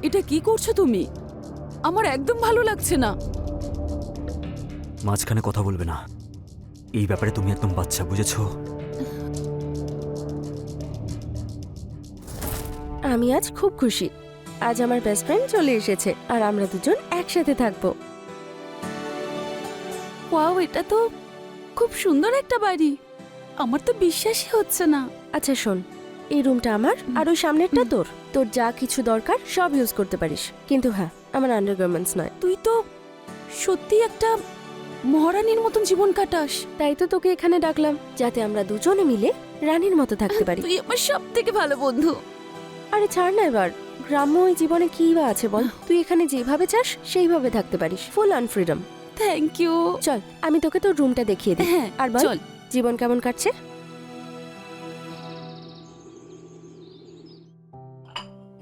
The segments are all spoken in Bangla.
এটা কি করছো তুমি? আমার একদম ভালো লাগছে না। মাঝখানে কথা বলবে না, এই ব্যাপারে তুমি একদম বাচ্চা, বুঝেছো? আমি আজ খুব খুশি। আজ আমার বেস্ট ফ্রেন্ড চলে এসেছে আর আমরা দুজন একসাথে থাকবো। ওয়াও, এটা তো খুব সুন্দর একটা বাড়ি। আমার তো বিশ্বাসই হচ্ছে না। আচ্ছা শোন, এই রুমটা আমার আর ওই সামনেরটা তোর। তোর যা কিছু দরকার সব ইউজ করতে পারিস, কিন্তু হ্যাঁ, আমার আন্ডারগার্মেন্টস নয়। তুই তো সত্যি একটা মহারানীর মতন জীবন কাটাস। তাই তো তোকে এখানে ডাকলাম, যাতে আমরা দুজনে মিলে রানীর মতো থাকতে পারি। তুই আমার সব থেকে ভালো বন্ধু। আরে ছাড় না এবার, গ্রাম্য ওই জীবনে কি বা আছে বল? তুই এখানে যেভাবে চাস সেইভাবে থাকতে পারিস, full on freedom. Thank you. চল আমি তোকে তোর রুমটা দেখিয়ে দিই। হ্যাঁ, আর বল, চল। জীবন কেমন কাটছে?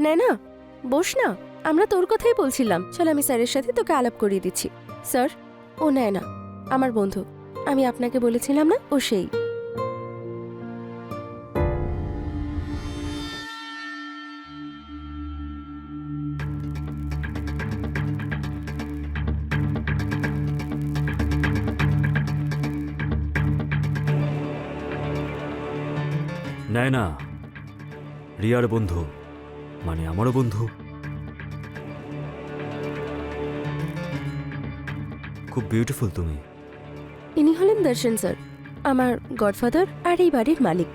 না বস না, আমরা তোর কথাই বলছিলাম। চল আমি স্যারের সাথে তোকে আলাপ করিয়ে দিচ্ছি। স্যার, ও না, আমার বন্ধু। আমি আপনাকে বলেছিলাম না, ও সেই। নেয় না, রিয়ার বন্ধু, মানে আমারও বন্ধু। খুব বিউটিফুল তুমি। ইনি হলেন দর্শন স্যার, আমার গডফাদার আর এই বাড়ির মালিক।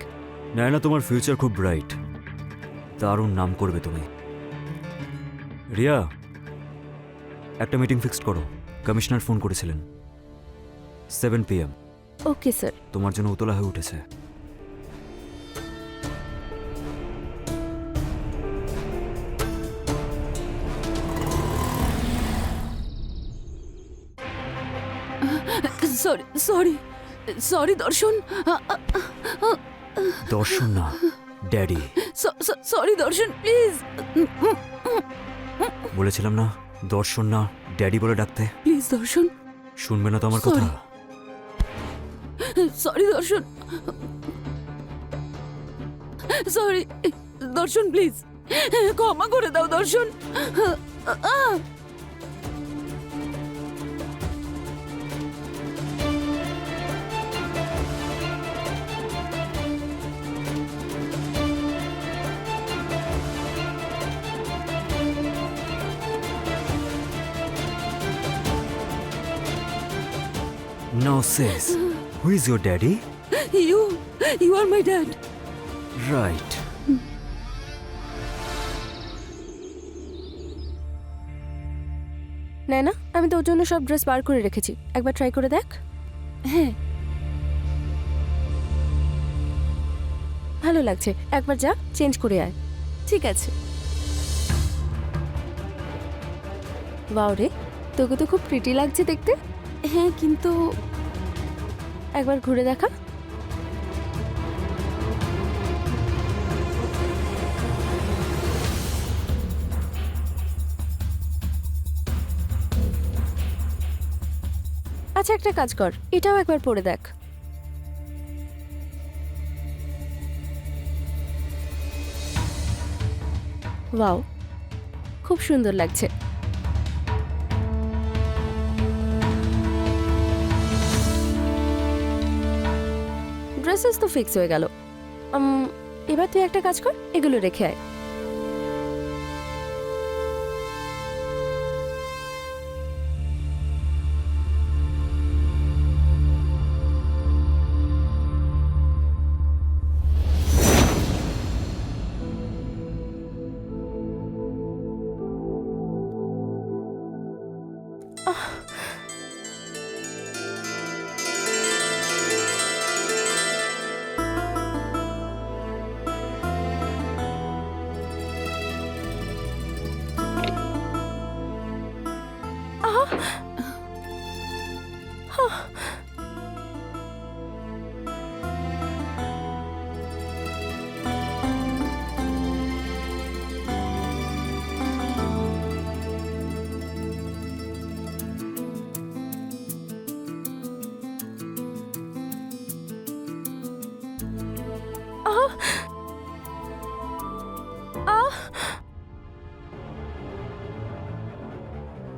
নেয় না, তোমার ফিউচার খুব ব্রাইট, দারুণ নাম করবে তুমি। রিয়া, একটা মিটিং ফিক্সড করো। কমিশনার ফোন করেছিলেন 7 PM। Okay sir. তোমার জন্য উতলা হয়ে উঠেছে। সরি সরি সরি দর্শন। দর্শন না, ড্যাডি। সরি দর্শন, প্লিজ বলেছিলাম না, দর্শন না, ড্যাডি বলে ডাকতে। প্লিজ দর্শন। শুনবে না তো আমার কথা? সরি দর্শন, সরি দর্শন, প্লিজ ক্ষমা করে দাও দর্শন। Now says, who is your daddy? You are my dad. Right. না, আমি তোর জন্য সব ড্রেস বার করে রেখেছি, একবার ট্রাই করে দেখ। হ্যাঁ, ভালো লাগছে, একবার যা চেঞ্জ করে আয়। ঠিক আছে। ওয়াও রে, তোকে তো খুব প্রিটি লাগছে দেখতে। হ্যাঁ, কিন্তু একবার ঘুরে দেখা। আচ্ছা একটা কাজ কর, এটাও একবার পরে দেখ। ওয়াও, খুব সুন্দর লাগছে। ড্রেসেস তো ফিক্স হয়ে গেল। এবার তুই একটা কাজ কর, এগুলো রেখে আয়।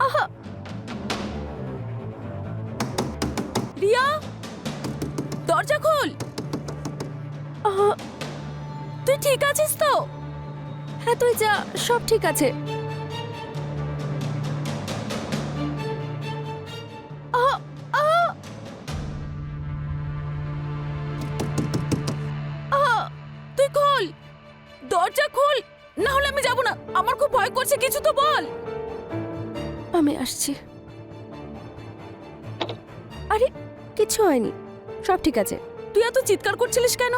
আহা! রিয়া, দরজা খোল। আহা, তুই ঠিক আছিস তো? হ্যাঁ তুই যা, সব ঠিক আছে। আহা! আহা! আহা! তুই খোল, দরজা খোল, না হলে আমি যাব না। আমার খুব ভয় করছে, কিছু তো বল। আমি আসছি। আরে কিছু হয়নি, সব ঠিক আছে। তুই এত চিৎকার করছিলিস কেন?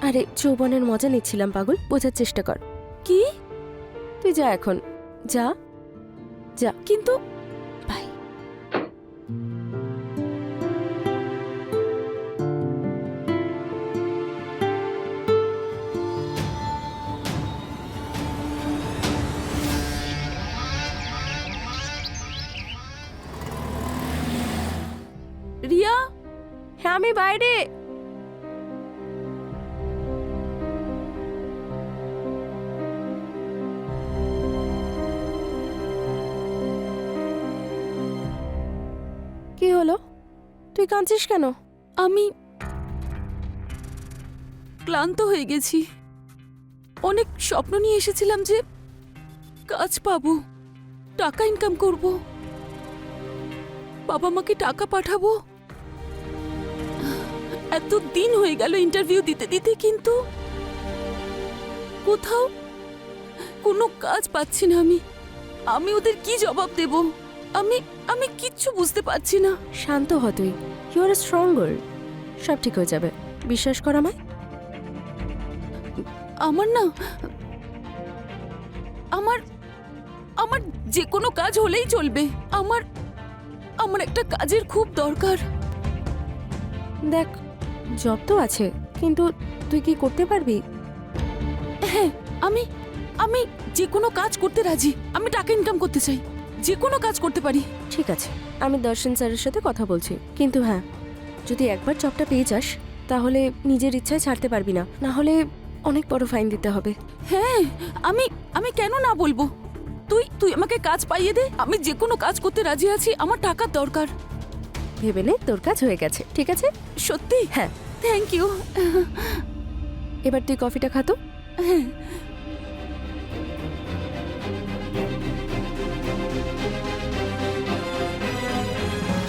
আরে যৌবনের মজা নিচ্ছিলাম পাগল, বোঝার চেষ্টা কর। কি? তুই যা এখন, যা যা। কিন্তু বাই। রিয়া, হ্যাঁ আমি বাইরে। কি হলো, তুই কাঁদছিস কেন? আমি ক্লান্ত হয়ে গেছি। অনেক স্বপ্ন নিয়ে এসেছিলাম যে কাজ পাবো, টাকা ইনকাম করব, বাবা মাকে টাকা পাঠাবো। এত দিন হয়ে গেল ইন্টারভিউ দিতে দিতে, কিন্তু কোথাও কোনো কাজ পাচ্ছি না। আমি ওদের কি জবাব দেব? আমি আমি কিচ্ছু বুঝতে পারছি না। শান্ত হ তুই, ইউ আর স্ট্রং গার্ল, সব ঠিক হয়ে যাবে, বিশ্বাস কর আমায়। আমার না, আমার আমার যে কোনো কাজ হলেই চলবে। আমার আমার একটা কাজের খুব দরকার। দেখ, জব তো আছে, কিন্তু তুই কি করতে পারবি? হ্যাঁ, আমি আমি যে কোনো কাজ করতে রাজি। আমি টাকা ইনকাম করতে চাই, যে কোনো কাজ করতে পারি। ঠিক আছে, আমি দর্শন স্যারের সাথে কথা বলছি, কিন্তু হ্যাঁ, যদি একবার জবটা পেয়ে যাস তাহলে নিজের ইচ্ছায় ছাড়তে পারবি না, না হলে অনেক বড় ফাইন দিতে হবে। হ্যাঁ, আমি আমি কেন না বলবো? তুই তুই আমাকে কাজ পাইয়ে দে, আমি যে কোনো কাজ করতে রাজি আছি। আমার টাকার দরকার। ভেবে নে, তোর কাজ হয়ে গেছে, ঠিক আছে? সত্যি? হ্যাঁ। Thank you. এবার তুই কফিটা খাতো। হ্যাঁ।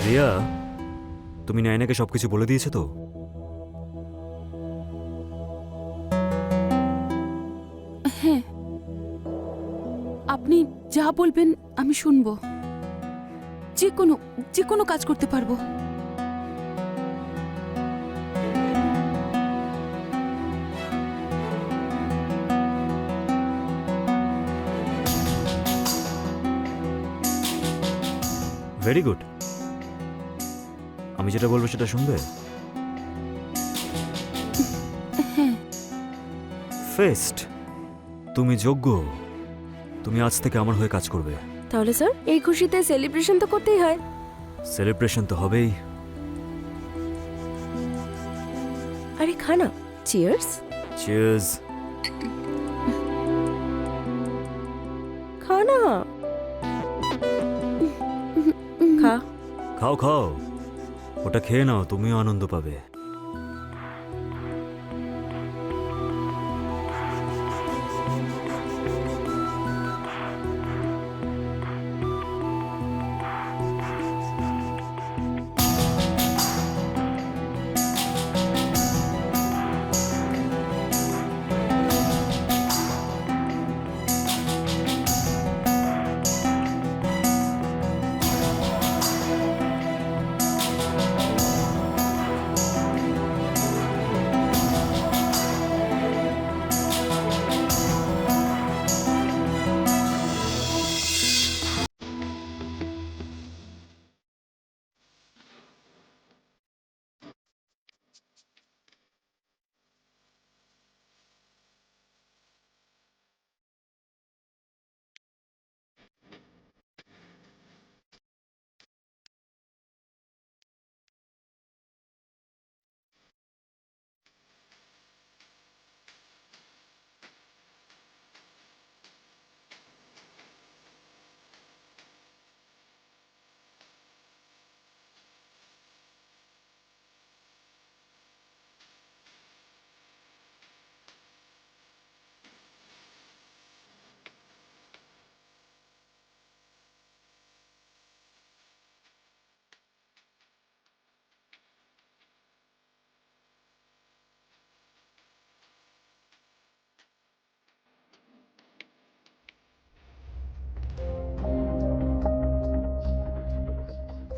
রিয়া, তুমি নাইনাকে সবকিছু বলে দিয়েছো তো? হ্যাঁ, আপনি যা বলবেন আমি শুনবো। যে কোনো কাজ করতে পারবো। Very good. আমি যেটা বলবো সেটা শুনবে? ফেস্ট, তুমি যোগ্য। তুমি আজ থেকে আমার হয়ে কাজ করবে। তাহলে স্যার, এই খুশিতে সেলিব্রেশন তো করতেই হয়। সেলিব্রেশন তো হবেই। আরে খানা, চিয়ার্স। চিয়ার্স। খানা, খা। খাও খাও, ওটা খেয়ে নাও, তুমিও আনন্দ পাবে।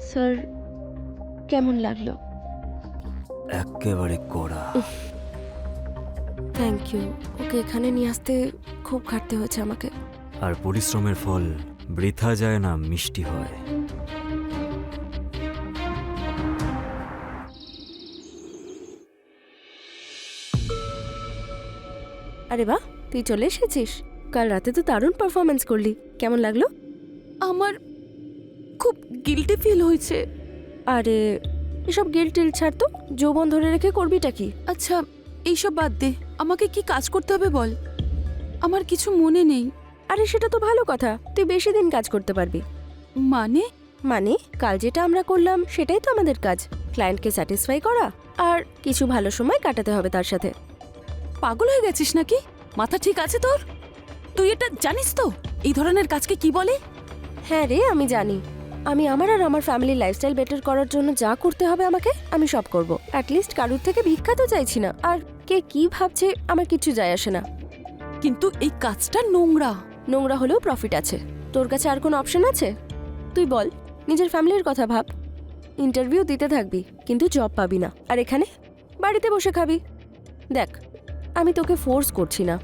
স্যার কেমন লাগলো? একেবারে কড়া। Thank you. ওকে এখানে নিয়ে আসতে খুব খাটতে হয়েছে আমাকে। আর পরিশ্রমের ফল বৃথা যায় না, মিষ্টি হয়। আরে বাহ, তুই চলে এসেছিস। কাল রাতে তো দারুণ পারফরমেন্স করলি, কেমন লাগলো? আমার খুব গিল্টি ফিল হয়েছে। আরে এসব গিল্ট টিল ছাড় তো, যৌবন ধরে রেখে করবিটা কি? আচ্ছা এইসব বাদ দে, আমাকে কি কাজ করতে হবে বল। আমার কিছু মনে নেই। আরে সেটা তো ভালো কথা, তুই বেশি দিন কাজ করতে পারবি। মানে মানে কাল যেটা আমরা করলাম সেটাই তো আমাদের কাজ, ক্লায়েন্টকে স্যাটিসফাই করা আর কিছু ভালো সময় কাটাতে হবে তার সাথে। পাগল হয়ে গেছিস নাকি? মাথা ঠিক আছে তোর? তুই এটা জানিস তো এই ধরনের কাজকে কি বলে? হ্যাঁ রে, আমি জানি। আমি আমার আর আমার ফ্যামিলির লাইফস্টাইল বেটার করার জন্য যা করতে হবে আমাকে, আমি সব করব। অ্যাটলিস্ট কারুর থেকে ভিক্ষা তো চাইছি না। আর কে কি ভাবছে আমার কিচ্ছু যায় আসে না। কিন্তু এই কাজটা নোংরা। নোংরা হলেও প্রফিট আছে। তোর কাছে আর কোনো অপশন আছে? তুই বল, নিজের ফ্যামিলির কথা ভাব। ইন্টারভিউ দিতে থাকবি কিন্তু জব পাবি না, আর এখানে বাড়িতে বসে খাবি। দেখ, আমি তোকে ফোর্স করছি না,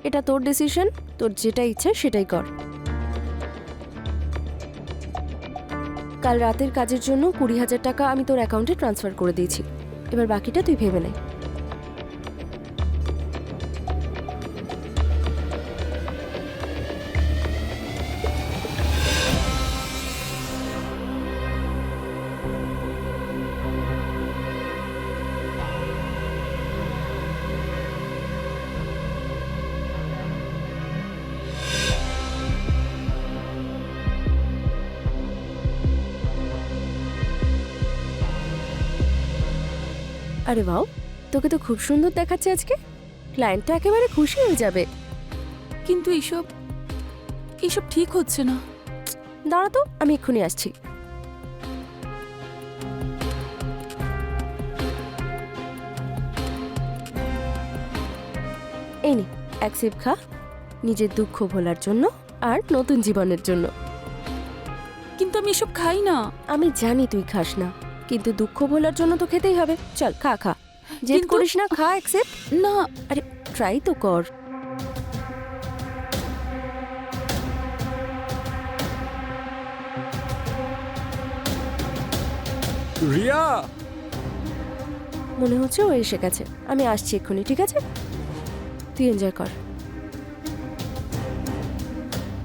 এটা তোর ডিসিশন। তোর যেটা ইচ্ছে সেটাই কর। কাল রাতের কাজের জন্য 20,000 টাকা আমি তোর অ্যাকাউন্টে ট্রান্সফার করে দিয়েছি। এবার বাকিটা তুই ভেবে নে। আরে বাও, তোকে তো খুব সুন্দর দেখাচ্ছে আজকে। ক্লায়েন্ট তো একেবারে খুশি হয়ে যাবে। কিন্তু এইসব এইসব ঠিক হচ্ছে না। দাঁড়া তো, আমি এক্ষুনি আসছি। এই নে, এক সিপ খা, নিজের দুঃখ ভোলার জন্য আর নতুন জীবনের জন্য। কিন্তু আমি এসব খাই না। আমি জানি তুই খাস না, কিন্তু দুঃখ ভোলার জন্য তো খেতেই হবে। চল খা খা, জেদ কিন্তু- করিস না, খা এক সিপ। না আরে ট্রাই তো কর। রিয়া, মনে হচ্ছে ও এসে গেছে। আমি আসছি এক্ষুনি, ঠিক আছে? তুই এনজয় কর।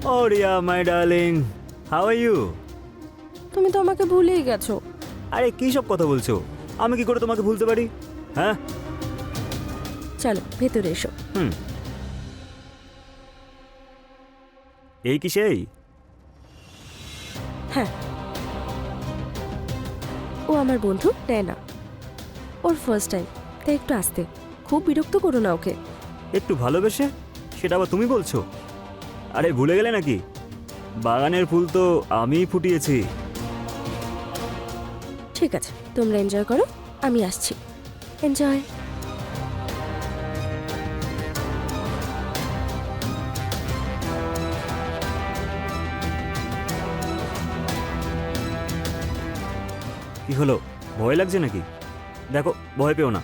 ও Riya my darling, how are you? তুমি তো আমাকে ভুলেই গেছো। আরে কি সব কথা বলছো? আমি কি করে তোমাকে ভুলতে পারি? হ্যাঁ, চলো ভেতরে এসো। এই কি সেই? হ্যাঁ, ও আমার বন্ধু না, ওর ফার্স্ট টাইম, তাই একটু আসতে। খুব বিরক্ত করো না ওকে। একটু ভালোবেসে? সেটা আবার তুমি বলছো? আরে ভুলে গেলে নাকি? বাগানের ফুল তো আমিই ফুটিয়েছি। ঠিক আছে, তোমরা এনজয় করো, আমি আসছি। এনজয়। কি হলো, ভয় লাগছে নাকি? দেখো, ভয় পেও না।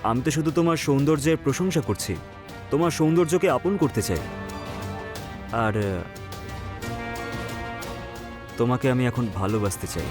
আমি তো শুধু তোমার সৌন্দর্যের প্রশংসা করছি, তোমার সৌন্দর্যকে আপন করতে চাই। আর তোমাকে আমি এখন ভালোবাসতে চাই।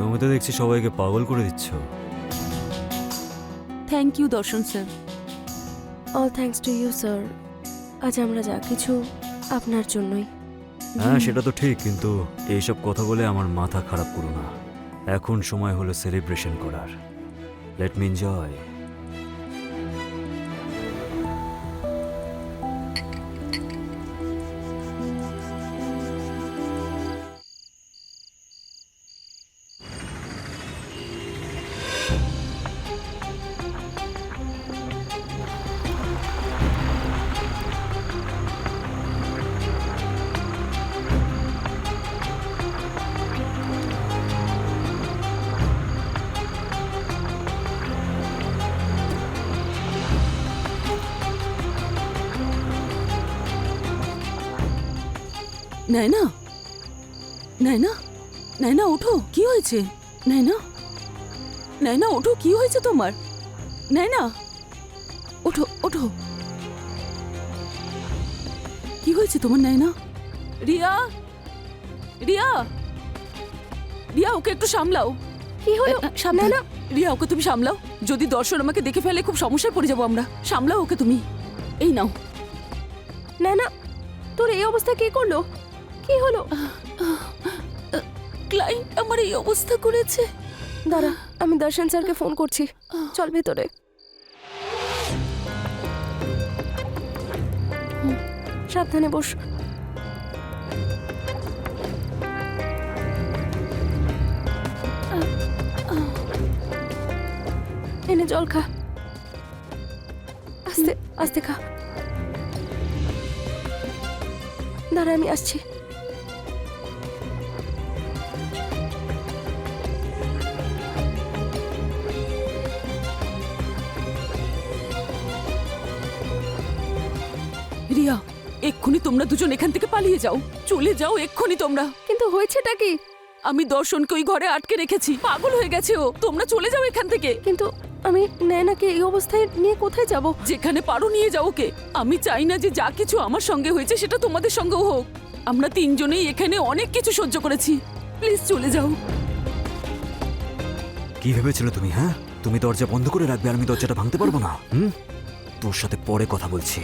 তুমি তো দেখছি সবাইকে পাগল করে দিচ্ছ। Thank you Darshan sir. All thanks to you sir. আজ আমরা যা কিছু আপনার জন্যই। হ্যাঁ সেটা তো ঠিক, কিন্তু এইসব কথা বলে আমার মাথা খারাপ করো না। এখন সময় হলো সেলিব্রেশন করার। Let me enjoy. Naina, Naina, Naina ওঠো, কি হয়েছে? নাইনা, নাইনা ওঠো, কি হয়েছে তোমার? নাইনা ওঠো, ওঠো, কি হয়েছে তোমার নাইনা? রিয়া, রিয়া, রিয়া ওকে একটু সামলাও। কি হলো? সামনে নাইনা, রিয়া ওকে তুমি সামলাও, যদি দর্শন আমাকে দেখে ফেলে খুব সমস্যায় পড়ে যাবো আমরা। সামলাও ওকে তুমি। এই নাও। নাইনা, তোর এই অবস্থা কে করলো? কি হলো? ক্লায়েন্ট আমার এই অবস্থা করেছে। দাঁড়া, আমি দর্শন স্যারকে ফোন করছি। চল ভেতরে। সাবধানে বস। এনে জল খা, আস্তে আস্তে খা। দাঁড়া, আমি আসছি। রিয়া এক্ষুনি তোমরা দুজন এখান থেকে পালিয়ে যাও, চলে যাও এক্ষুনি তোমরা। কিন্তু হয়েছেটা কি? আমি দর্শনকে ওই ঘরে আটকে রেখেছি, পাগল হয়ে গেছে ও। তোমরা চলে যাও এখান থেকে। কিন্তু আমি নয়নাকে এই অবস্থায় নিয়ে কোথায় যাব? যেখানে পারো নিয়ে যাও ওকে। আমি চাই না যে যা কিছু আমার সঙ্গে হয়েছে সেটা তোমাদের সঙ্গেও হোক। আমরা তিনজনেই এখানে অনেক কিছু সহ্য করেছি, প্লিজ চলে যাও। কি ভেবেছিলে তুমি? হ্যাঁ, তুমি দরজা বন্ধ করে রাখবে আর আমি দরজাটা ভাঙতে পারবো না? তোর সাথে পরে কথা বলছি।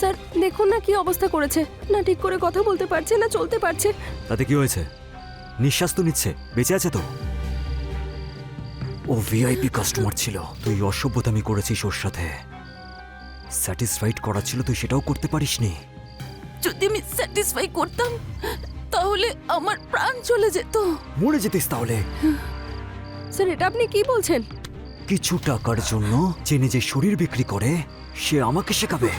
স্যার দেখুন না কি অবস্থা করেছে, না ঠিক করে কথা বলতে পারছে না চলতে পারছে। তাতে কি হয়েছে? নিঃশ্বাস তো নিচ্ছে, বেঁচে আছে তো। ও ভিআইপি কাস্টমার ছিল, তুই অসভ্যতামি করেছিস ওর সাথে। স্যাটিসফাইড করা ছিল, তুই সেটাও করতে পারিসনি। যদি আমি স্যাটিসফাই করতাম তাহলে আমার প্রাণ চলে যেত। মরে যেতিস তাহলে। স্যার এটা আপনি কি বলছেন? কিছু টাকার জন্য যে নিজের শরীর বিক্রি করে সে আমাকে শেখাবে?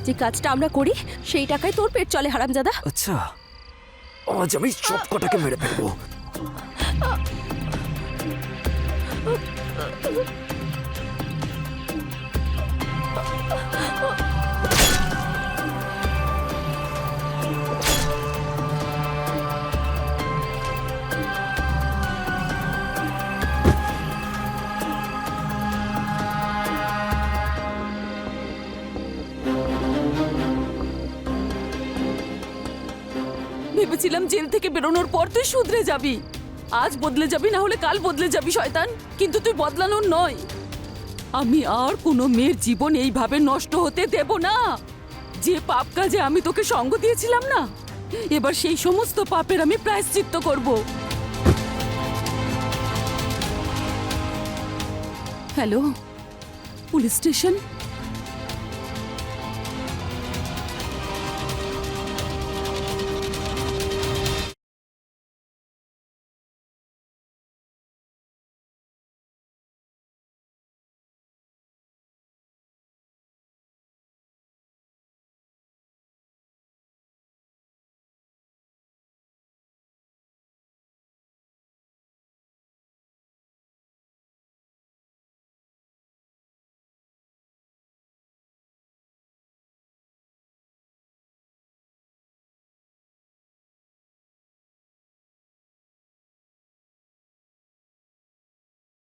যে কাজটা আমরা করি সেই টাকায় তোর পেট চলে হারামজাদা। আচ্ছা, আজ আমি সব কটাকে মেরে ফেলবো। ভেবেছিলাম জেল থেকে বেরোনোর পর তুই শুধরে যাবি, আজ বদলে যাবি, না হলে কাল বদলে যাবি শয়তান। কিন্তু তুই বদলানোর নয়। আমি আর কোনো মেয়ের জীবন এইভাবে নষ্ট হতে দেব না। যে পাপ কাজে আমি তোকে সঙ্গ দিয়েছিলাম না, এবার সেই সমস্ত পাপের আমি প্রায়শ্চিত্ত করব। Hello, police station?